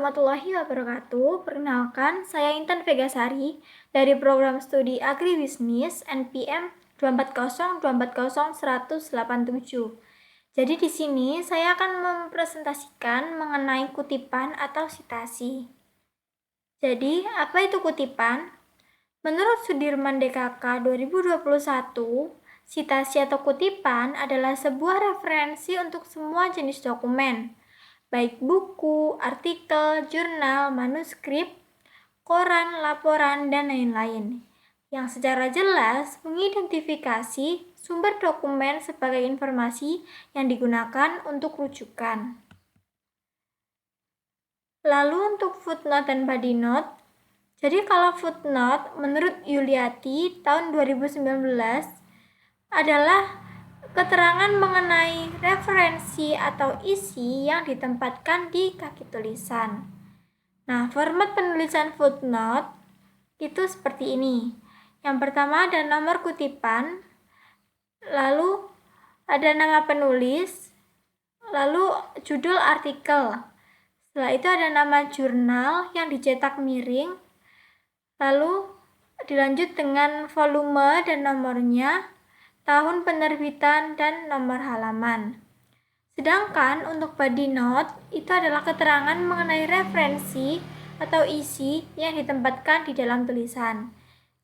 warahmatullahi wabarakatuh. Perkenalkan, saya Intan Vegasari dari program studi Agribisnis NPM 240240187. Jadi di sini saya akan mempresentasikan mengenai kutipan atau sitasi. Jadi, apa itu kutipan? Menurut Sudirman DKK 2021, sitasi atau kutipan adalah sebuah referensi untuk semua jenis dokumen, baik buku, artikel, jurnal, manuskrip, koran, laporan, dan lain-lain, yang secara jelas mengidentifikasi sumber dokumen sebagai informasi yang digunakan untuk rujukan. Lalu untuk footnote dan body note, jadi kalau footnote menurut Yuliati tahun 2019 adalah keterangan mengenai referensi atau isi yang ditempatkan di kaki tulisan. Nah, format penulisan footnote itu seperti ini. Yang pertama ada nomor kutipan, lalu ada nama penulis, lalu judul artikel. Setelah itu ada nama jurnal yang dicetak miring, lalu dilanjut dengan volume dan nomornya, tahun penerbitan, dan nomor halaman. Sedangkan untuk body note itu adalah keterangan mengenai referensi atau isi yang ditempatkan di dalam tulisan.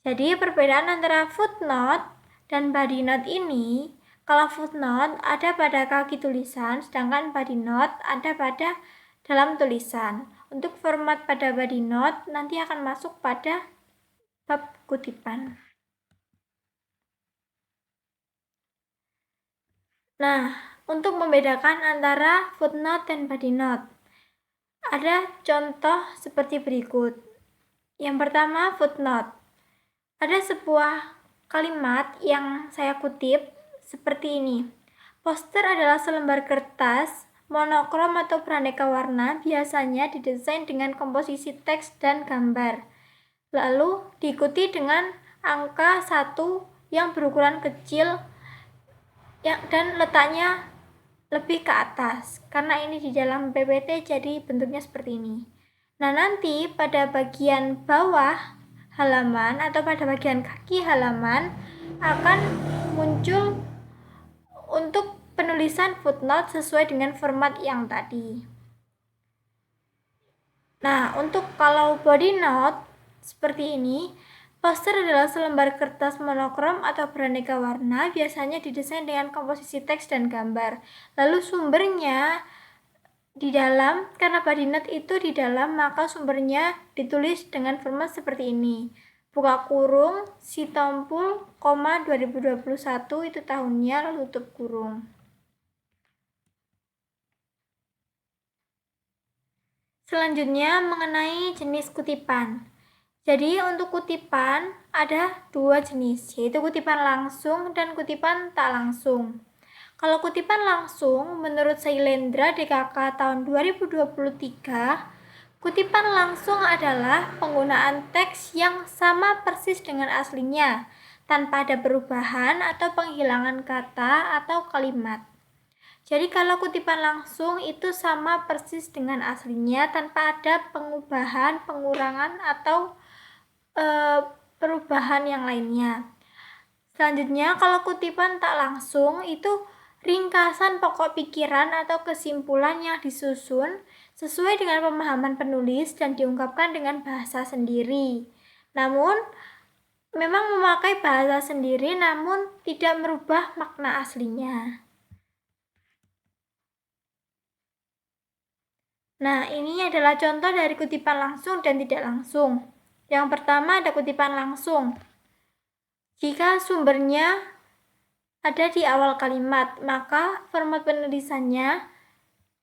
Jadi perbedaan antara footnote dan body note ini, kalau footnote ada pada kaki tulisan, sedangkan body note ada pada dalam tulisan. Untuk format pada body note nanti akan masuk pada bab kutipan. Nah, untuk membedakan antara footnote dan body note, ada contoh seperti berikut. Yang pertama, footnote. Ada sebuah kalimat yang saya kutip seperti ini. Poster adalah selembar kertas monokrom atau beraneka warna, biasanya didesain dengan komposisi teks dan gambar. Lalu diikuti dengan angka 1 yang berukuran kecil dan letaknya lebih ke atas. Karena ini di dalam PPT jadi bentuknya seperti ini. Nah, nanti pada bagian bawah halaman atau pada bagian kaki halaman akan muncul untuk penulisan footnote sesuai dengan format yang tadi. Nah, untuk kalau body note seperti ini, poster adalah selembar kertas monokrom atau beraneka warna, biasanya didesain dengan komposisi teks dan gambar. Lalu sumbernya di dalam, karena body note itu di dalam, maka sumbernya ditulis dengan format seperti ini. Buka kurung, Sitompul, 2021 itu tahunnya, lalu tutup kurung. Selanjutnya mengenai jenis kutipan. Jadi untuk kutipan ada dua jenis, yaitu kutipan langsung dan kutipan tak langsung. Kalau kutipan langsung, menurut Sailendra DKK tahun 2023, kutipan langsung adalah penggunaan teks yang sama persis dengan aslinya, tanpa ada perubahan atau penghilangan kata atau kalimat. Jadi kalau kutipan langsung itu sama persis dengan aslinya tanpa ada pengubahan, pengurangan, atau perubahan yang lainnya. Selanjutnya, kalau kutipan tak langsung itu ringkasan pokok pikiran atau kesimpulan yang disusun sesuai dengan pemahaman penulis dan diungkapkan dengan bahasa sendiri. Namun, memang memakai bahasa sendiri namun tidak merubah makna aslinya. Nah, ini adalah contoh dari kutipan langsung dan tidak langsung. Yang pertama ada kutipan langsung. Jika sumbernya ada di awal kalimat, maka format penulisannya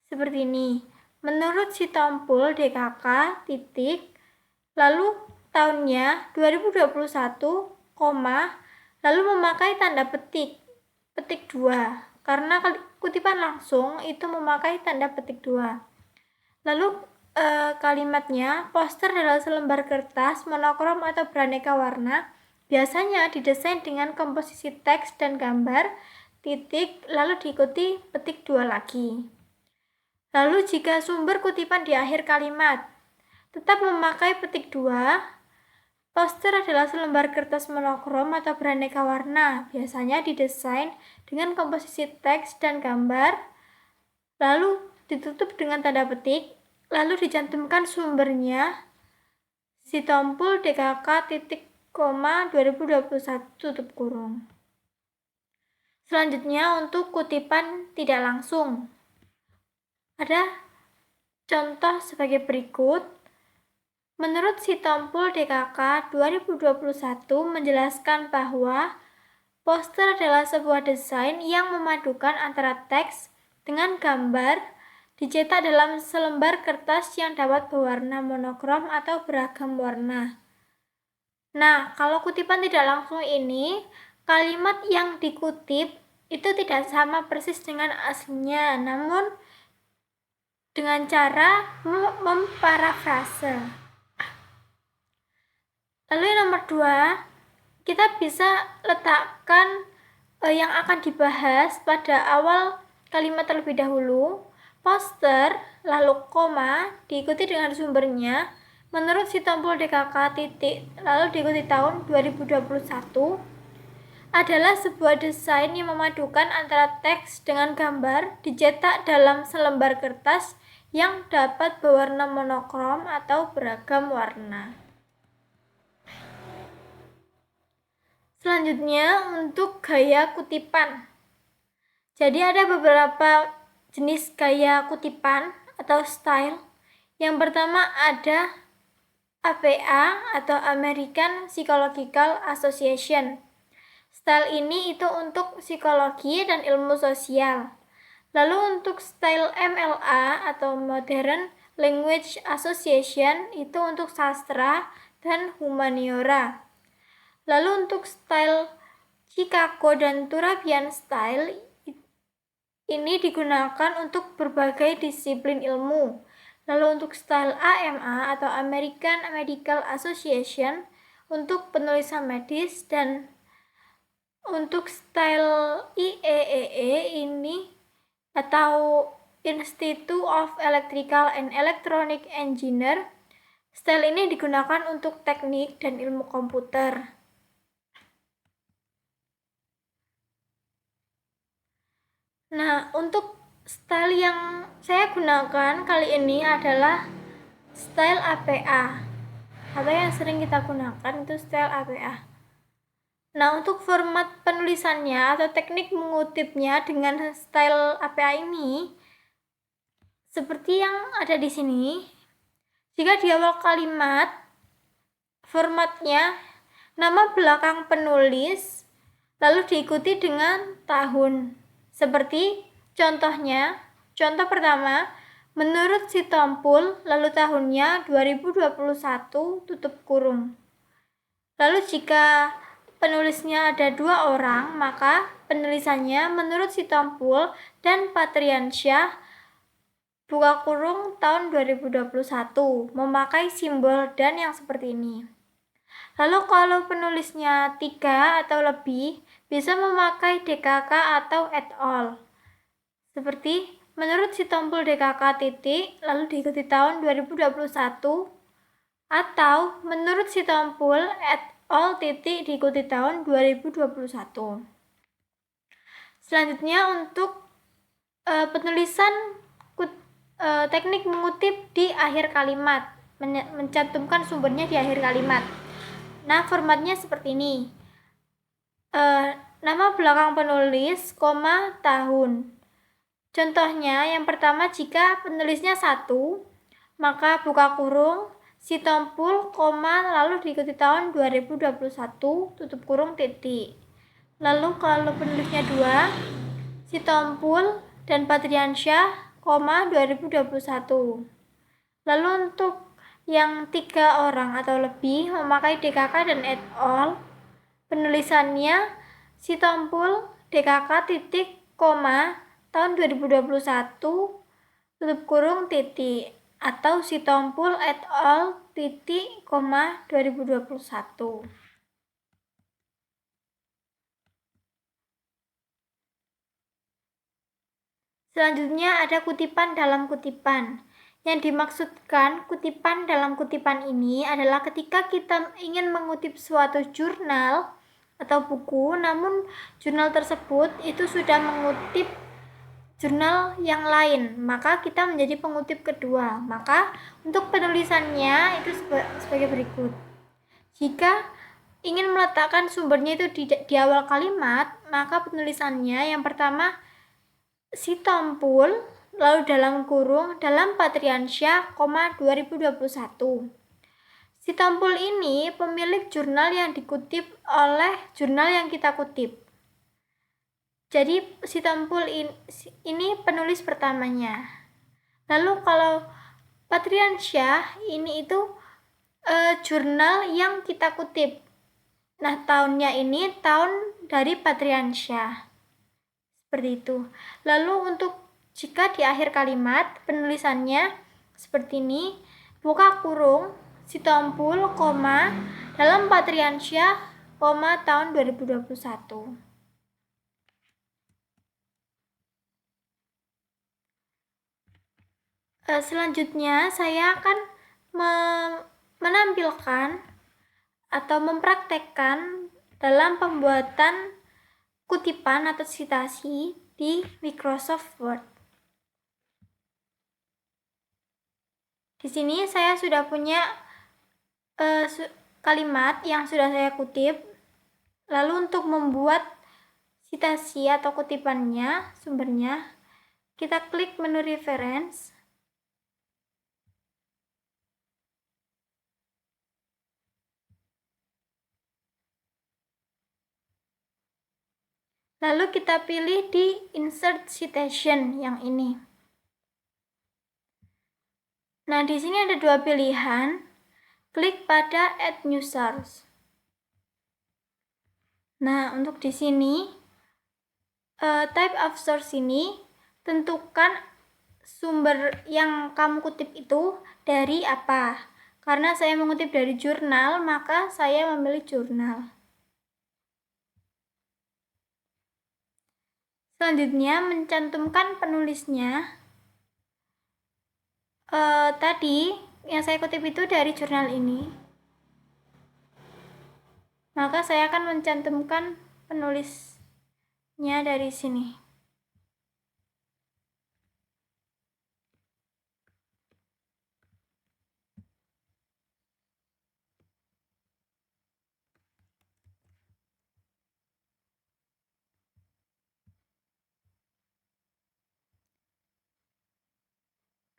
seperti ini. Menurut Sitompul DKK, titik, lalu tahunnya 2021, lalu memakai tanda petik 2, karena kutipan langsung itu memakai tanda petik 2. Lalu kalimatnya, poster adalah selembar kertas monokrom atau beraneka warna, biasanya didesain dengan komposisi teks dan gambar, titik, lalu diikuti petik 2 lagi. Lalu jika sumber kutipan di akhir kalimat tetap memakai petik 2, poster adalah selembar kertas monokrom atau beraneka warna, biasanya didesain dengan komposisi teks dan gambar, lalu ditutup dengan tanda petik, lalu dicantumkan sumbernya Sitompul DKK titik koma 2021 tutup kurung. Selanjutnya untuk kutipan tidak langsung. Ada contoh sebagai berikut. Menurut Sitompul DKK 2021 menjelaskan bahwa poster adalah sebuah desain yang memadukan antara teks dengan gambar dicetak dalam selembar kertas yang dapat berwarna monokrom atau beragam warna. Nah, kalau kutipan tidak langsung ini, kalimat yang dikutip itu tidak sama persis dengan aslinya, namun dengan cara memparafrase. Lalu yang nomor 2, kita bisa letakkan yang akan dibahas pada awal kalimat terlebih dahulu, poster, lalu koma, diikuti dengan sumbernya, menurut Sitompul DKK titik, lalu diikuti tahun 2021, adalah sebuah desain yang memadukan antara teks dengan gambar dicetak dalam selembar kertas yang dapat berwarna monokrom atau beragam warna. Selanjutnya untuk gaya kutipan. Jadi ada beberapa jenis gaya kutipan atau style. Yang pertama ada APA atau American Psychological Association. Style ini itu untuk psikologi dan ilmu sosial. Lalu untuk style MLA atau Modern Language Association itu untuk sastra dan humaniora. Lalu untuk style Chicago dan Turabian style ini digunakan untuk berbagai disiplin ilmu. Lalu untuk style AMA atau American Medical Association untuk penulisan medis, dan untuk style IEEE ini atau Institute of Electrical and Electronic Engineer, style ini digunakan untuk teknik dan ilmu komputer. Nah, untuk style yang saya gunakan kali ini adalah style APA, atau yang sering kita gunakan itu style APA. Nah, untuk format penulisannya atau teknik mengutipnya dengan style APA ini seperti yang ada di sini. Jika di awal kalimat formatnya nama belakang penulis lalu diikuti dengan tahun. Seperti contohnya, contoh pertama, menurut Sitompul, lalu tahunnya 2021 tutup kurung. Lalu jika penulisnya ada 2 orang, maka penulisannya menurut Sitompul dan Patriansyah buka kurung tahun 2021 memakai simbol dan yang seperti ini. Lalu kalau penulisnya 3 atau lebih, bisa memakai DKK atau et al. Seperti menurut Sitompul DKK titik, lalu diikuti tahun 2021, atau menurut Sitompul et al titik diikuti tahun 2021. Selanjutnya untuk penulisan teknik mengutip di akhir kalimat, mencantumkan sumbernya di akhir kalimat. Nah, formatnya seperti ini. Nama belakang penulis, tahun. Contohnya, yang pertama jika penulisnya 1, maka buka kurung, Sitompul, lalu diikuti tahun 2021, tutup kurung titik. Lalu kalau penulisnya 2, Sitompul dan Patriansyah, 2021. Lalu untuk yang 3 orang atau lebih memakai DKK dan et al. Penulisannya Sitompul DKK titik, tahun 2021 tutup kurung titik, atau Sitompul et al titik, 2021. Selanjutnya ada kutipan dalam kutipan. Yang dimaksudkan kutipan dalam kutipan ini adalah ketika kita ingin mengutip suatu jurnal atau buku, namun jurnal tersebut itu sudah mengutip jurnal yang lain, maka kita menjadi pengutip kedua. Maka untuk penulisannya itu sebagai berikut. Jika ingin meletakkan sumbernya itu di awal kalimat, maka penulisannya yang pertama Sitompul, lalu dalam kurung, dalam Patriansyah, 2021. Sitompul ini pemilik jurnal yang dikutip oleh jurnal yang kita kutip. Jadi Sitompul ini penulis pertamanya. Lalu kalau Patriansyah ini itu jurnal yang kita kutip. Nah, tahunnya ini tahun dari Patriansyah. Seperti itu. Lalu untuk jika di akhir kalimat penulisannya seperti ini, buka kurung, Sitompul, koma, dalam Patriansyah, koma, tahun 2021. Selanjutnya saya akan menampilkan atau mempraktekkan dalam pembuatan kutipan atau citasi di Microsoft Word. Di sini saya sudah punya kalimat yang sudah saya kutip. Lalu untuk membuat citasi atau kutipannya, sumbernya, kita klik menu reference. Lalu kita pilih di insert citation yang ini. Nah, di sini ada dua pilihan. Klik pada add new source. Nah, untuk di sini type of source ini tentukan sumber yang kamu kutip itu dari apa. Karena saya mengutip dari jurnal, maka saya memilih jurnal. Selanjutnya mencantumkan penulisnya. Tadi yang saya kutip itu dari jurnal ini. Maka saya akan mencantumkan penulisnya dari sini.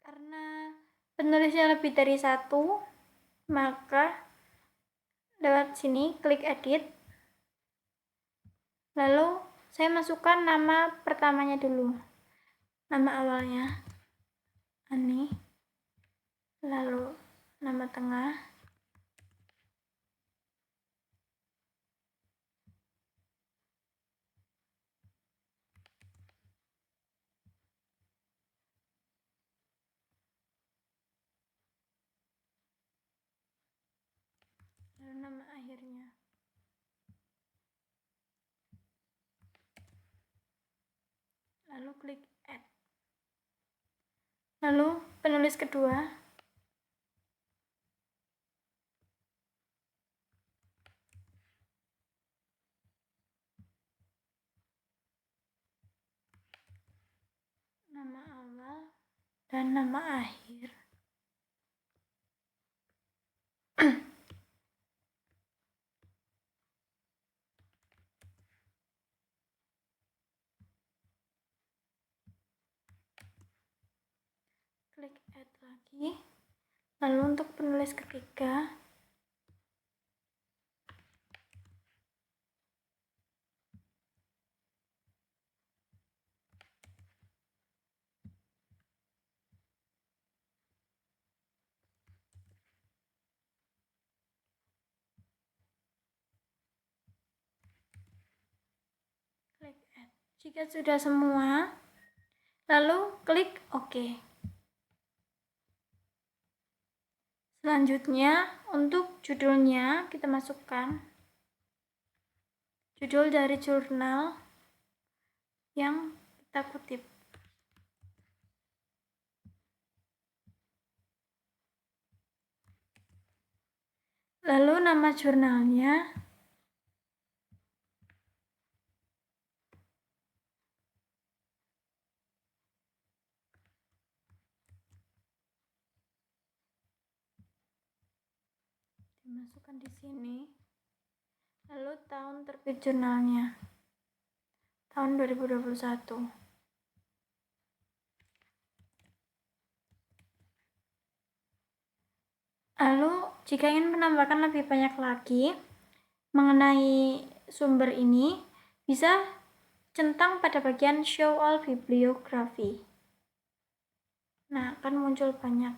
Karena penulisnya lebih dari satu, maka lewat sini klik edit. Lalu saya masukkan nama pertamanya dulu, nama awalnya Ani, lalu nama tengah, lalu nama akhirnya. Lalu klik add. Lalu penulis kedua, nama awal dan nama akhir. Klik add lagi. Lalu untuk penulis ketiga, klik add. Jika sudah semua, lalu klik OK. Selanjutnya untuk judulnya kita masukkan judul dari jurnal yang kita kutip. Lalu nama jurnalnya. Dimasukkan di sini. Lalu tahun terbit jurnalnya. Tahun 2021. Lalu, jika ingin menambahkan lebih banyak lagi mengenai sumber ini, bisa centang pada bagian Show All Bibliography. Nah, akan muncul banyak.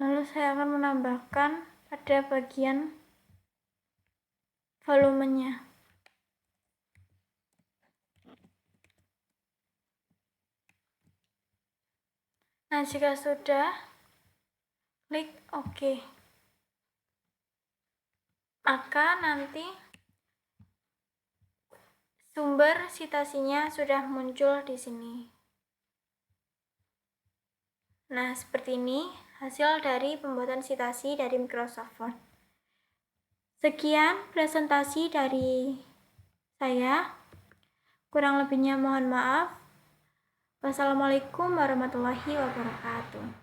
Lalu saya akan menambahkan pada bagian volumenya. Nah, jika sudah, klik OK. Maka nanti sumber citasinya sudah muncul di sini. Nah, seperti ini hasil dari pembuatan citasi dari Microsoft Word. Sekian presentasi dari saya. Kurang lebihnya mohon maaf. Wassalamualaikum warahmatullahi wabarakatuh.